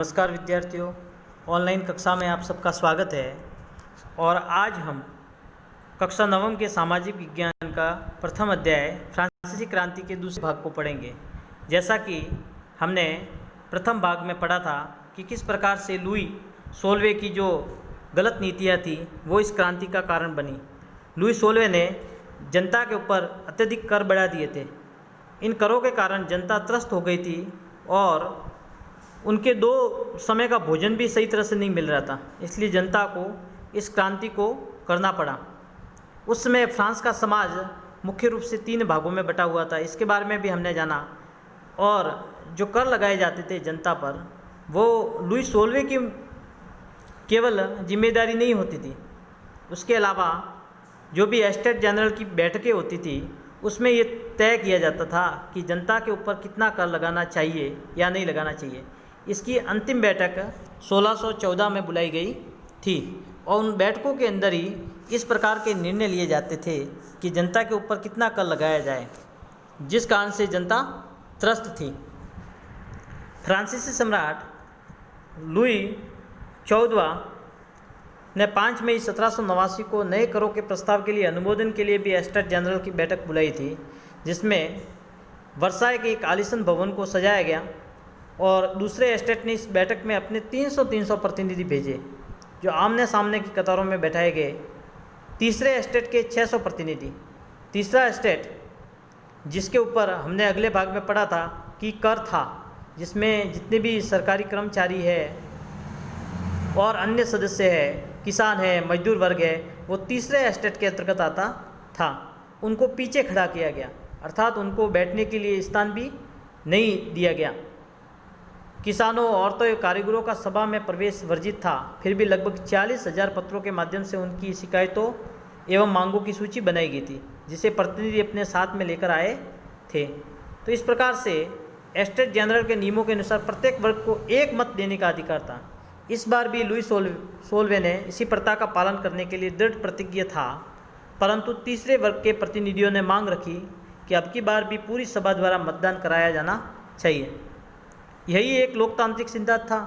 नमस्कार विद्यार्थियों, ऑनलाइन कक्षा में आप सबका स्वागत है। और आज हम कक्षा नवम के सामाजिक विज्ञान का प्रथम अध्याय फ्रांसीसी क्रांति के दूसरे भाग को पढ़ेंगे। जैसा कि हमने प्रथम भाग में पढ़ा था कि किस प्रकार से लुई 16वें की जो गलत नीतियाँ थी वो इस क्रांति का कारण बनी। लुई 16वें ने जनता के ऊपर अत्यधिक कर बढ़ा दिए थे। इन करों के कारण जनता त्रस्त हो गई थी और उनके 2 समय का भोजन भी सही तरह से नहीं मिल रहा था, इसलिए जनता को इस क्रांति को करना पड़ा। उस समय फ्रांस का समाज मुख्य रूप से 3 भागों में बटा हुआ था, इसके बारे में भी हमने जाना। और जो कर लगाए जाते थे जनता पर, वो लुई 16वें की केवल जिम्मेदारी नहीं होती थी। उसके अलावा जो भी एस्टेट जनरल की बैठकें होती थी उसमें ये तय किया जाता था कि जनता के ऊपर कितना कर लगाना चाहिए या नहीं लगाना चाहिए। इसकी अंतिम बैठक 1614 में बुलाई गई थी और उन बैठकों के अंदर ही इस प्रकार के निर्णय लिए जाते थे कि जनता के ऊपर कितना कर लगाया जाए, जिस कारण से जनता त्रस्त थी। फ्रांसीसी सम्राट लुई 14वां ने 5 मई 1789 को नए करों के प्रस्ताव के लिए अनुमोदन के लिए भी एस्टेट जनरल की बैठक बुलाई थी, जिसमें वर्साय के एक आलीशान भवन को सजाया गया। और दूसरे एस्टेट ने इस बैठक में अपने 300 प्रतिनिधि भेजे जो आमने सामने की कतारों में बैठाए गए। तीसरे एस्टेट के 600 प्रतिनिधि। तीसरा एस्टेट, जिसके ऊपर हमने अगले भाग में पढ़ा था कि कर था, जिसमें जितने भी सरकारी कर्मचारी है और अन्य सदस्य है, किसान है, मजदूर वर्ग है, वो तीसरे एस्टेट के अंतर्गत आता था। उनको पीछे खड़ा किया गया, अर्थात उनको बैठने के लिए स्थान भी नहीं दिया गया। किसानों, औरतों एवं कारीगरों का सभा में प्रवेश वर्जित था। फिर भी लगभग 40,000 पत्रों के माध्यम से उनकी शिकायतों एवं मांगों की सूची बनाई गई थी, जिसे प्रतिनिधि अपने साथ में लेकर आए थे। तो इस प्रकार से एस्टेट जनरल के नियमों के अनुसार प्रत्येक वर्ग को एक मत देने का अधिकार था। इस बार भी लुई 16वें ने इसी प्रथा का पालन करने के लिए दृढ़ प्रतिज्ञ था, परंतु तीसरे वर्ग के प्रतिनिधियों ने मांग रखी कि अब की बार भी पूरी सभा द्वारा मतदान कराया जाना चाहिए। यही एक लोकतांत्रिक सिद्धांत था,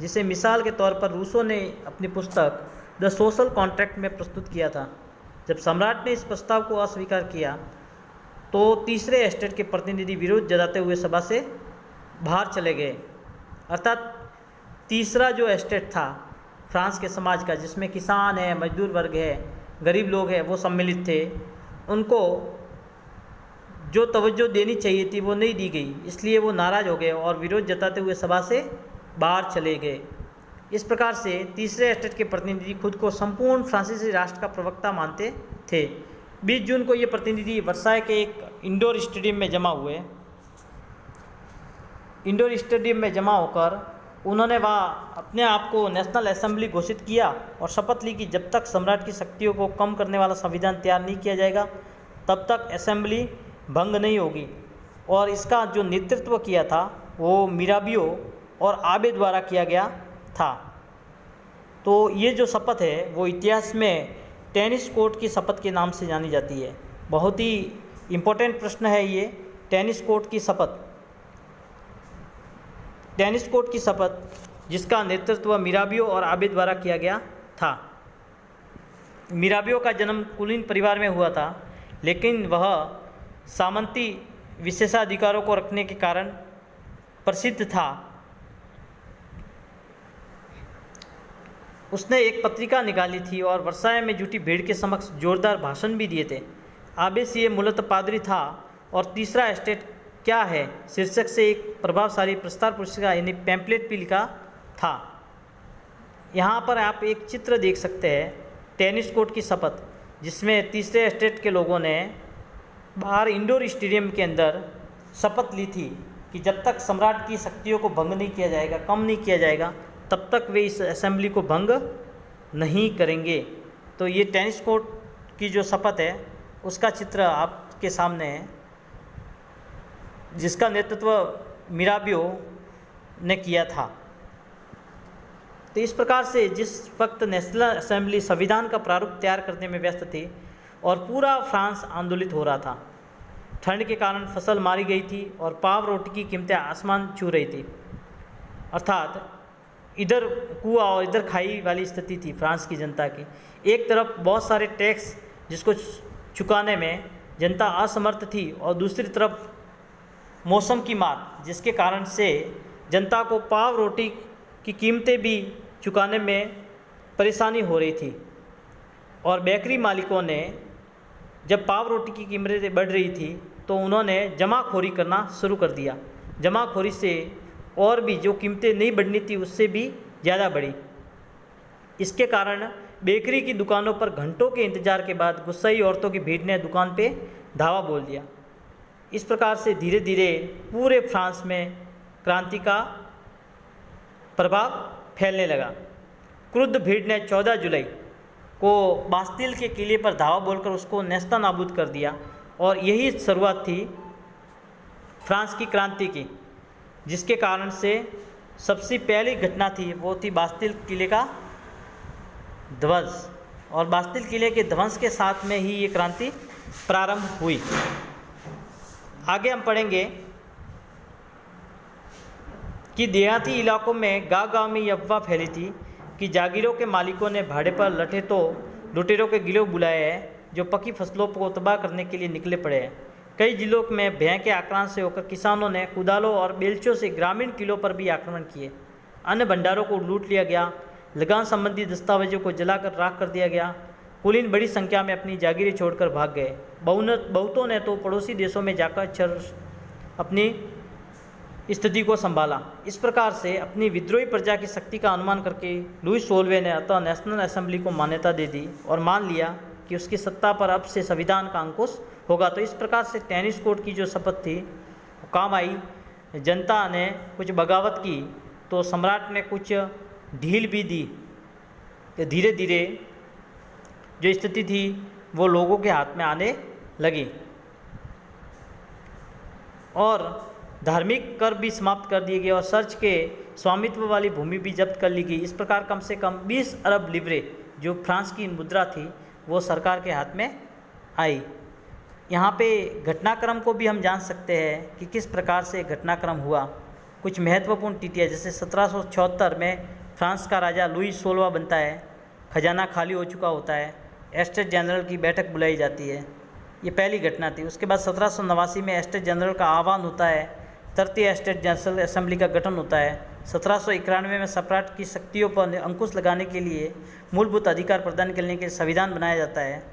जिसे मिसाल के तौर पर रूसो ने अपनी पुस्तक द सोशल कॉन्ट्रैक्ट में प्रस्तुत किया था। जब सम्राट ने इस प्रस्ताव को अस्वीकार किया तो तीसरे एस्टेट के प्रतिनिधि विरोध जताते हुए सभा से बाहर चले गए। अर्थात तीसरा जो एस्टेट था फ्रांस के समाज का, जिसमें किसान है, मजदूर वर्ग है, गरीब लोग हैं, वो सम्मिलित थे, उनको जो तवज्जो देनी चाहिए थी वो नहीं दी गई, इसलिए वो नाराज़ हो गए और विरोध जताते हुए सभा से बाहर चले गए। इस प्रकार से तीसरे एस्टेट के प्रतिनिधि खुद को संपूर्ण फ्रांसीसी राष्ट्र का प्रवक्ता मानते थे। 20 जून को ये प्रतिनिधि वर्साय के एक इंडोर स्टेडियम में जमा हुए। इंडोर स्टेडियम में जमा होकर उन्होंने वहाँ अपने आप को नेशनल असेंबली घोषित किया और शपथ ली कि जब तक सम्राट की शक्तियों को कम करने वाला संविधान तैयार नहीं किया जाएगा तब तक असेंबली भंग नहीं होगी। और इसका जो नेतृत्व किया था वो मिराबियो और आबे द्वारा किया गया था। तो ये जो शपथ है वो इतिहास में टेनिस कोर्ट की शपथ के नाम से जानी जाती है। बहुत ही इम्पोर्टेंट प्रश्न है ये, टेनिस कोर्ट की शपथ। टेनिस कोर्ट की शपथ जिसका नेतृत्व मिराबियो और आबे द्वारा किया गया था। मिराबियो का जन्म कुलीन परिवार में हुआ था, लेकिन वह सामंती विशेषाधिकारों को रखने के कारण प्रसिद्ध था। उसने एक पत्रिका निकाली थी और वर्साय में जुटी भीड़ के समक्ष जोरदार भाषण भी दिए थे। आबे सीए मूलतः पादरी था और तीसरा एस्टेट क्या है शीर्षक से एक प्रभावशाली प्रस्ताव पुस्तिका यानी पैम्पलेट भी लिखा था। यहाँ पर आप एक चित्र देख सकते हैं, टेनिस कोर्ट की शपथ, जिसमें तीसरे एस्टेट के लोगों ने बाहर इंडोर स्टेडियम के अंदर शपथ ली थी कि जब तक सम्राट की शक्तियों को भंग नहीं किया जाएगा, कम नहीं किया जाएगा, तब तक वे इस असेंबली को भंग नहीं करेंगे। तो ये टेनिस कोर्ट की जो शपथ है उसका चित्र आपके सामने है, जिसका नेतृत्व मिराबियो ने किया था। तो इस प्रकार से जिस वक्त नेशनल असेंबली संविधान का प्रारूप तैयार करने में व्यस्त थी और पूरा फ्रांस आंदोलित हो रहा था, ठंड के कारण फसल मारी गई थी और पाव रोटी की कीमतें आसमान छू रही थी। अर्थात इधर कुआं और इधर खाई वाली स्थिति थी फ्रांस की जनता की। एक तरफ बहुत सारे टैक्स जिसको चुकाने में जनता असमर्थ थी, और दूसरी तरफ मौसम की मार जिसके कारण से जनता को पाव रोटी की कीमतें भी चुकाने में परेशानी हो रही थी। और बेकरी मालिकों ने जब पाव रोटी की कीमतें बढ़ रही थी तो उन्होंने जमाखोरी करना शुरू कर दिया। जमाखोरी से और भी जो कीमतें नहीं बढ़नी थी उससे भी ज़्यादा बढ़ी। इसके कारण बेकरी की दुकानों पर घंटों के इंतजार के बाद गुस्साई औरतों की भीड़ ने दुकान पे धावा बोल दिया। इस प्रकार से धीरे धीरे पूरे फ्रांस में क्रांति का प्रभाव फैलने लगा। क्रुद्ध भीड़ ने 14 जुलाई को बास्तिल के किले पर धावा बोलकर उसको नेस्तनाबूद कर दिया, और यही शुरुआत थी फ्रांस की क्रांति की, जिसके कारण से सबसे पहली घटना थी वो थी बास्तिल किले का ध्वंस। और बास्तिल किले के ध्वंस के साथ में ही ये क्रांति प्रारंभ हुई। आगे हम पढ़ेंगे कि देहाती इलाकों में गांव-गांव में ये अफवाह फैली थी कि जागीरों के मालिकों ने भाड़े पर लुटेरों के गिरोह बुलाए हैं जो पकी फसलों को तबाह करने के लिए निकले पड़े हैं। कई जिलों में भय के आक्रांत से होकर किसानों ने कुदालों और बेलचों से ग्रामीण किलों पर भी आक्रमण किए। अन्य भंडारों को लूट लिया गया। लगान संबंधी दस्तावेजों को जलाकर राख कर दिया गया। कुलीन बड़ी संख्या में अपनी जागीरें छोड़कर भाग गए। बहुतों ने तो पड़ोसी देशों में जाकर अपनी स्थिति को संभाला। इस प्रकार से अपनी विद्रोही प्रजा की शक्ति का अनुमान करके लुई 16वें ने अतः नेशनल असेंबली को मान्यता दे दी और मान लिया कि उसकी सत्ता पर अब से संविधान का अंकुश होगा। तो इस प्रकार से टेनिस कोर्ट की जो शपथ थी वो काम आई। जनता ने कुछ बगावत की तो सम्राट ने कुछ ढील भी दी। धीरे धीरे जो स्थिति थी वो लोगों के हाथ में आने लगी और धार्मिक कर भी समाप्त कर दिए गए और चर्च के स्वामित्व वाली भूमि भी जब्त कर ली गई। इस प्रकार कम से कम 20 अरब लिवरे जो फ्रांस की मुद्रा थी वो सरकार के हाथ में आई। यहाँ पे घटनाक्रम को भी हम जान सकते हैं कि किस प्रकार से घटनाक्रम हुआ। कुछ महत्वपूर्ण तिथियाँ जैसे 1776 में फ्रांस का राजा लुई 16वां बनता है। खजाना खाली हो चुका होता है। एस्टेट जनरल की बैठक बुलाई जाती है। ये पहली घटना थी। उसके बाद 1789 में एस्टेट जनरल का आह्वान होता है। तृतीय एस्टेट जनरल असेंबली का गठन होता है। 1791 में सम्राट की शक्तियों पर अंकुश लगाने के लिए मूलभूत अधिकार प्रदान करने के लिए संविधान बनाया जाता है।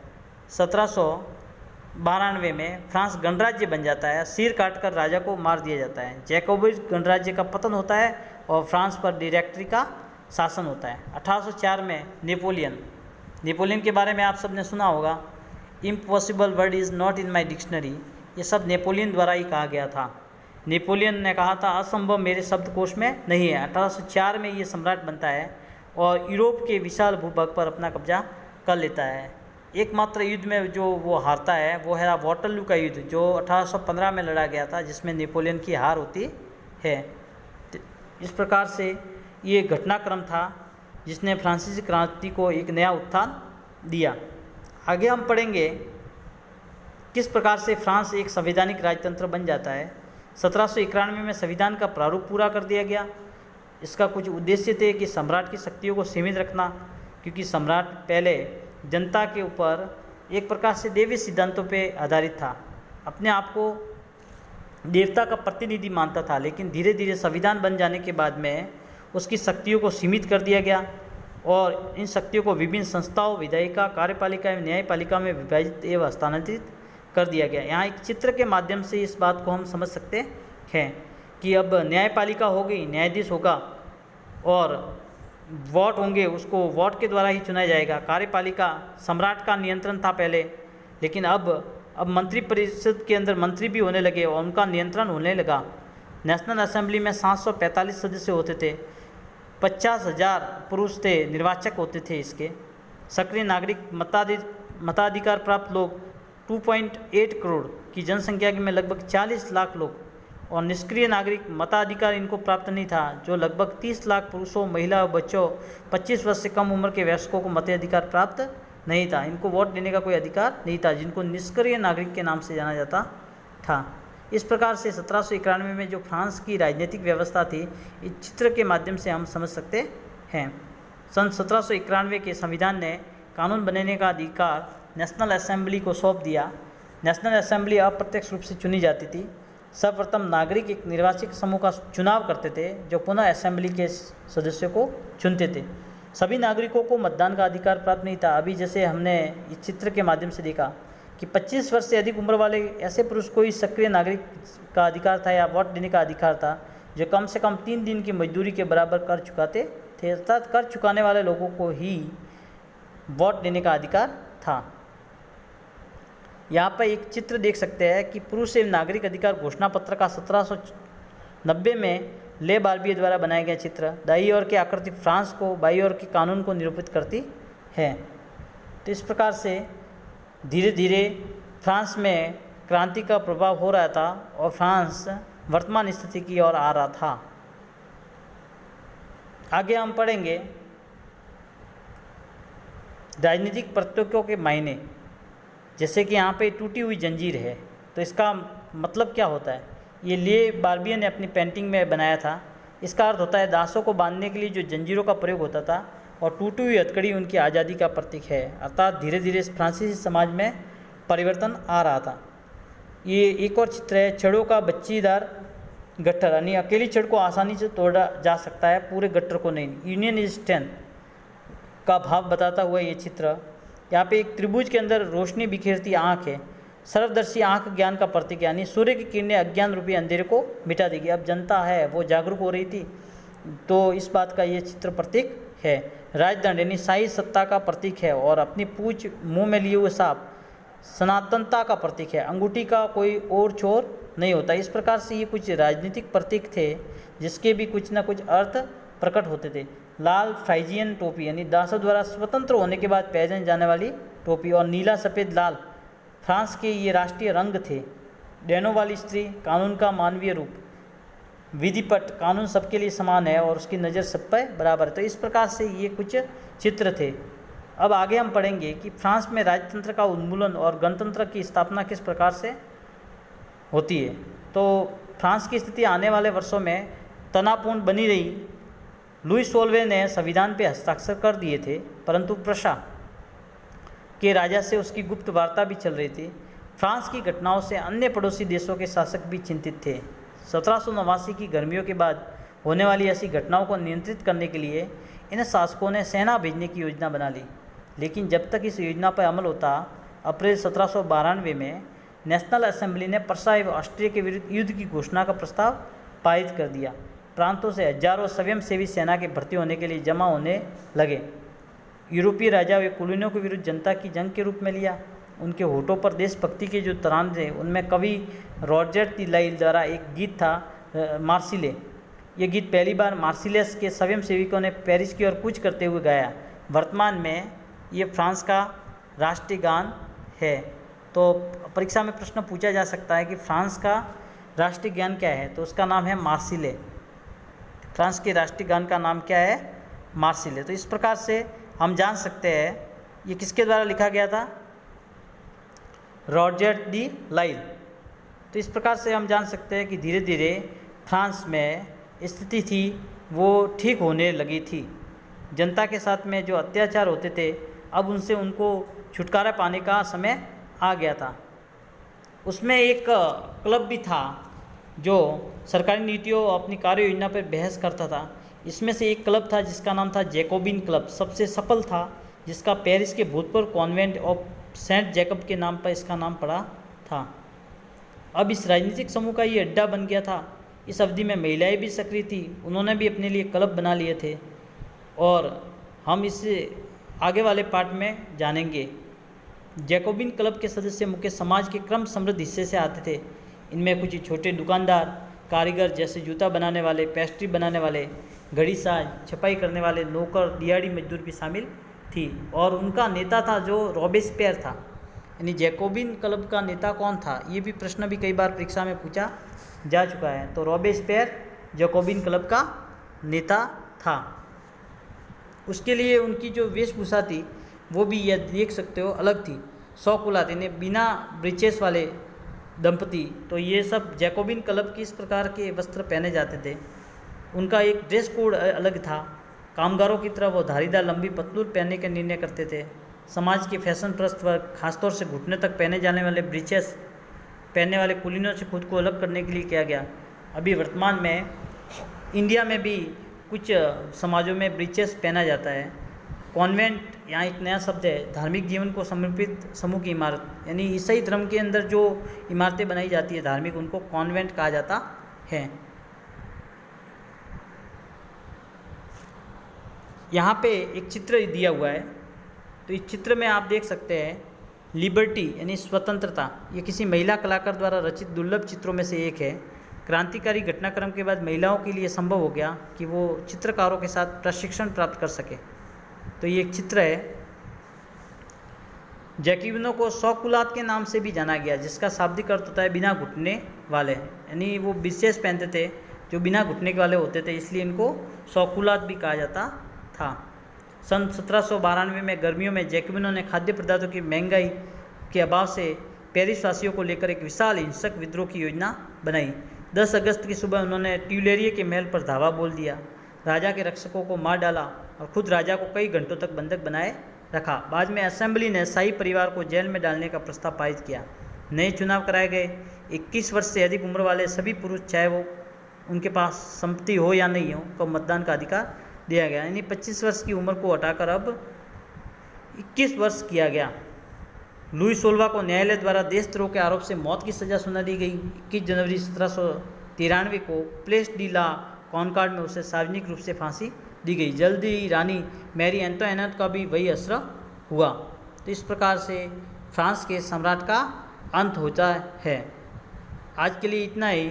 1792 में फ्रांस गणराज्य बन जाता है। सिर काटकर राजा को मार दिया जाता है। जैकोबिन गणराज्य का पतन होता है और फ्रांस पर डायरेक्टरी का शासन होता है। 1804 में नेपोलियन के बारे में आप सबने सुना होगा। Impossible word is not in my dictionary. ये सब नेपोलियन द्वारा ही कहा गया था। नेपोलियन ने कहा था असंभव मेरे शब्दकोश में नहीं है। 1804 में ये सम्राट बनता है और यूरोप के विशाल भूभाग पर अपना कब्जा कर लेता है। एकमात्र युद्ध में जो वो हारता है वो है वाटरलू का युद्ध जो 1815 में लड़ा गया था, जिसमें नेपोलियन की हार होती है। इस प्रकार से ये घटनाक्रम था जिसने फ्रांसीसी क्रांति को एक नया उत्थान दिया। आगे हम पढ़ेंगे किस प्रकार से फ्रांस एक संवैधानिक राजतंत्र बन जाता है। 1791 में संविधान का प्रारूप पूरा कर दिया गया। इसका कुछ उद्देश्य थे कि सम्राट की शक्तियों को सीमित रखना, क्योंकि सम्राट पहले जनता के ऊपर एक प्रकार से देवी सिद्धांतों पे आधारित था। अपने आप को देवता का प्रतिनिधि मानता था, लेकिन धीरे धीरे संविधान बन जाने के बाद में उसकी शक्तियों को सीमित कर दिया गया और इन शक्तियों को विभिन्न संस्थाओं, विधायिका, कार्यपालिका एवं न्यायपालिका में विभाजित एवं हस्तांतरित कर दिया गया। यहाँ एक चित्र के माध्यम से इस बात को हम समझ सकते हैं कि अब न्यायपालिका होगी, न्यायाधीश होगा और वोट होंगे, उसको वोट के द्वारा ही चुना जाएगा। कार्यपालिका सम्राट का नियंत्रण था पहले, लेकिन अब मंत्री परिषद के अंदर मंत्री भी होने लगे और उनका नियंत्रण होने लगा। नेशनल असेंबली में 745 सदस्य होते थे। 50,000 पुरुष थे, निर्वाचक होते थे इसके। सक्रिय नागरिक मताधिकार प्राप्त लोग 2.8 करोड़ की जनसंख्या में लगभग 40 लाख लोग, और निष्क्रिय नागरिक मताधिकार इनको प्राप्त नहीं था, जो लगभग 30 लाख पुरुषों, महिला और बच्चों 25 वर्ष से कम उम्र के वयस्कों को मताधिकार प्राप्त नहीं था। इनको वोट देने का कोई अधिकार नहीं था, जिनको निष्क्रिय नागरिक के नाम से जाना जाता था। इस प्रकार से 1791 में जो फ्रांस की राजनीतिक व्यवस्था थी, इस चित्र के माध्यम से हम समझ सकते हैं। सन 1791 के संविधान ने कानून बनाने का अधिकार नेशनल असेंबली को सौंप दिया। नेशनल असेंबली अप्रत्यक्ष रूप से चुनी जाती थी। सर्वप्रथम नागरिक एक निर्वाचित समूह का चुनाव करते थे, जो पुनः असेंबली के सदस्यों को चुनते थे। सभी नागरिकों को मतदान का अधिकार प्राप्त नहीं था। अभी जैसे हमने इस चित्र के माध्यम से देखा कि 25 वर्ष से अधिक उम्र वाले ऐसे पुरुष को ही सक्रिय नागरिक का अधिकार था या वोट देने का अधिकार था, जो कम से कम 3 दिन की मजदूरी के बराबर कर चुकाते थे, अर्थात कर चुकाने वाले लोगों को ही वोट देने का अधिकार था। यहाँ पर एक चित्र देख सकते हैं कि पुरुष एवं नागरिक अधिकार घोषणा पत्र का 1790 में ले बार्बिए द्वारा बनाया गया चित्र। दाईं ओर की आकृति फ्रांस को, बाईं ओर के कानून को निरूपित करती है। तो इस प्रकार से धीरे धीरे फ्रांस में क्रांति का प्रभाव हो रहा था और फ्रांस वर्तमान स्थिति की ओर आ रहा था। आगे हम पढ़ेंगे राजनीतिक प्रत्ययों के मायने। जैसे कि यहाँ पे टूटी हुई जंजीर है, तो इसका मतलब क्या होता है? ये ले बार्बिए ने अपनी पेंटिंग में बनाया था। इसका अर्थ होता है दासों को बांधने के लिए जो जंजीरों का प्रयोग होता था, और टूटी हुई हथकड़ी उनकी आज़ादी का प्रतीक है। अर्थात धीरे धीरे फ्रांसीसी समाज में परिवर्तन आ रहा था। ये एक और चित्र है, छड़ों का बच्चीदार गट्ठर, यानी अकेली छड़ को आसानी से तोड़ा जा सकता है, पूरे गट्ठर को नहीं। यूनियन इज स्ट्रेंथ का भाव बताता हुआ ये चित्र। यहाँ पे एक त्रिभुज के अंदर रोशनी बिखेरती आँख है। सर्वदर्शी आँख ज्ञान का प्रतीक है, यानी सूर्य की किरणें अज्ञान रूपी अंधेरे को मिटा देगी। अब जनता है वो जागरूक हो रही थी, तो इस बात का ये चित्र प्रतीक है। राजदंड यानी शाही सत्ता का प्रतीक है, और अपनी पूंछ मुंह में लिए हुए सांप सनातनता का प्रतीक है। अंगूठी का कोई और छोर नहीं होता। इस प्रकार से ये कुछ राजनीतिक प्रतीक थे जिसके भी कुछ ना कुछ अर्थ प्रकट होते थे। लाल फ्राइजियन टोपी, यानी दासों द्वारा स्वतंत्र होने के बाद पहने जाने वाली टोपी, और नीला सफ़ेद लाल फ्रांस के ये राष्ट्रीय रंग थे। डेनों वाली स्त्री, कानून का मानवीय रूप। विधिपट, कानून सबके लिए समान है और उसकी नज़र सब पर बराबर है। तो इस प्रकार से ये कुछ चित्र थे। अब आगे हम पढ़ेंगे कि फ्रांस में राजतंत्र का उन्मूलन और गणतंत्र की स्थापना किस प्रकार से होती है। तो फ्रांस की स्थिति आने वाले वर्षों में तनावपूर्ण बनी रही। लुई 16वें ने संविधान पर हस्ताक्षर कर दिए थे, परंतु प्रशा के राजा से उसकी गुप्त वार्ता भी चल रही थी। फ्रांस की घटनाओं से अन्य पड़ोसी देशों के शासक भी चिंतित थे। 1789 की गर्मियों के बाद होने वाली ऐसी घटनाओं को नियंत्रित करने के लिए इन शासकों ने सेना भेजने की योजना बना ली, लेकिन जब तक इस योजना पर अमल होता, अप्रैल 1792 में नेशनल असेंबली ने प्रशा एवं ऑस्ट्रिया के विरुद्ध युद्ध की घोषणा का प्रस्ताव पारित कर दिया। प्रांतों से हजारों स्वयंसेवी सेना के भर्ती होने के लिए जमा होने लगे। यूरोपीय राजा वे कॉलोनियों के विरुद्ध जनता की जंग के रूप में लिया। उनके होठों पर देशभक्ति के जो तराने थे, उनमें कवि रॉजर दी लाइल द्वारा एक गीत था, मार्सिले। ये गीत पहली बार मार्सिलेस के स्वयंसेविकों ने पेरिस की ओर कूच करते हुए गाया। वर्तमान में ये फ्रांस का राष्ट्रीय गान है। तो परीक्षा में प्रश्न पूछा जा सकता है कि फ्रांस का राष्ट्रीय गान क्या है, तो उसका नाम है मार्सिले। फ्रांस के राष्ट्रीय गान का नाम क्या है? मार्सिले। तो इस प्रकार से हम जान सकते हैं ये किसके द्वारा लिखा गया था? रॉजर दी लाइल। तो इस प्रकार से हम जान सकते हैं कि धीरे धीरे फ्रांस में स्थिति थी वो ठीक होने लगी थी। जनता के साथ में जो अत्याचार होते थे, अब उनसे उनको छुटकारा पाने का समय आ गया था। उसमें एक क्लब भी था जो सरकारी नीतियों और अपनी कार्य योजना पर बहस करता था। इसमें से एक क्लब था जिसका नाम था जैकोबिन क्लब, सबसे सफल था, जिसका पेरिस के भूतपूर्व कॉन्वेंट ऑफ सेंट जैकब के नाम पर इसका नाम पड़ा था। अब इस राजनीतिक समूह का ये अड्डा बन गया था। इस अवधि में महिलाएं भी सक्रिय थी, उन्होंने भी अपने लिए क्लब बना लिए थे, और हम इससे आगे वाले पार्ट में जानेंगे। जैकोबिन क्लब के सदस्य मुख्य समाज के क्रम समृद्ध हिस्से से आते थे। इनमें कुछ छोटे दुकानदार, कारीगर जैसे जूता बनाने वाले, पेस्ट्री बनाने वाले, घड़ी साज, छपाई करने वाले, नौकर, दिहाड़ी मजदूर भी शामिल थी। और उनका नेता था जो रॉबेस्पियर था। यानी जैकोबिन क्लब का नेता कौन था, ये भी प्रश्न भी कई बार परीक्षा में पूछा जा चुका है। तो रॉबेस्पियर जैकोबिन क्लब का नेता था। उसके लिए उनकी जो वेशभूषा थी वो भी यह देख सकते हो अलग थी। सौकुलात यानी बिना ब्रीचेस वाले दंपति, तो ये सब जैकोबिन क्लब की इस प्रकार के वस्त्र पहने जाते थे। उनका एक ड्रेस कोड अलग था। कामगारों की तरह वो धारीदार लंबी पतलून पहनने का निर्णय करते थे। समाज के फैशन प्रस्त वर्ग खासतौर से घुटने तक पहने जाने वाले ब्रीचेस पहनने वाले कुलीनों से खुद को अलग करने के लिए किया गया। अभी वर्तमान में इंडिया में भी कुछ समाजों में ब्रीचेस पहना जाता है। कॉन्वेंट, यहाँ एक नया शब्द है, धार्मिक जीवन को समर्पित समूह की इमारत, यानी ईसाई धर्म के अंदर जो इमारतें बनाई जाती है धार्मिक, उनको कॉन्वेंट कहा जाता है। यहाँ पे एक चित्र दिया हुआ है, तो इस चित्र में आप देख सकते हैं लिबर्टी यानी स्वतंत्रता, ये किसी महिला कलाकार द्वारा रचित दुर्लभ चित्रों में से एक है। क्रांतिकारी घटनाक्रम के बाद महिलाओं के लिए संभव हो गया कि वो चित्रकारों के साथ प्रशिक्षण प्राप्त कर सके। तो ये एक चित्र है। जैकोबिनों को सौकुलात के नाम से भी जाना गया, जिसका शाब्दिक अर्थ होता है बिना घुटने वाले, यानी वो विशेष पहनते थे जो बिना घुटने के वाले होते थे, इसलिए इनको सौकुलात भी कहा जाता था। सन 1792 में गर्मियों में जैकोबिनों ने खाद्य पदार्थों की महंगाई के अभाव से पेरिस वासियों को लेकर एक विशाल हिंसक विद्रोह की योजना बनाई। 10 अगस्त की सुबह उन्होंने ट्यूलेरिये के महल पर धावा बोल दिया, राजा के रक्षकों को मार डाला और खुद राजा को कई घंटों तक बंधक बनाए रखा। बाद में असेंबली ने शाही परिवार को जेल में डालने का प्रस्ताव पारित किया। नए चुनाव कराए गए। 21 वर्ष से अधिक उम्र वाले सभी पुरुष, चाहे वो उनके पास संपत्ति हो या नहीं हो, को मतदान का अधिकार दिया गया। यानी 25 वर्ष की उम्र को हटाकर अब 21 वर्ष किया गया। लुई 16वां को न्यायालय द्वारा देशद्रोह के आरोप से मौत की सज़ा सुना दी गई। 21 जनवरी 1793 को प्लेस डी ला कॉनकॉर्ड में उसे सार्वजनिक रूप से फांसी दी गई। जल्दी ही रानी मैरी एंटोइनेट का भी वही असर हुआ। तो इस प्रकार से फ्रांस के सम्राट का अंत होता है। आज के लिए इतना ही।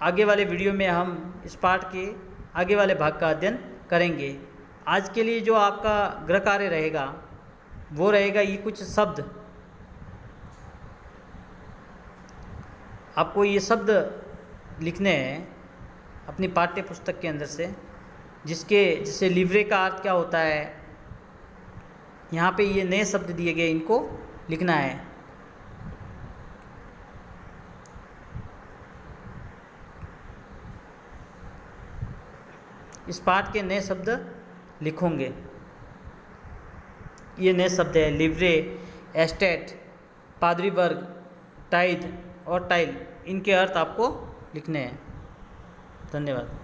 आगे वाले वीडियो में हम इस पाठ के आगे वाले भाग का अध्ययन करेंगे। आज के लिए जो आपका गृह कार्य रहेगा वो रहेगा ये कुछ शब्द, आपको ये शब्द लिखने हैं अपनी पाठ्य पुस्तक के अंदर से, जैसे लिवरे का अर्थ क्या होता है, यहाँ पे ये नए शब्द दिए गए, इनको लिखना है। इस पाठ के नए शब्द लिखोगे। ये नए शब्द है लिवरे, एस्टेट, पादरी वर्ग, टाइद और टाइल। इनके अर्थ आपको लिखने हैं। धन्यवाद।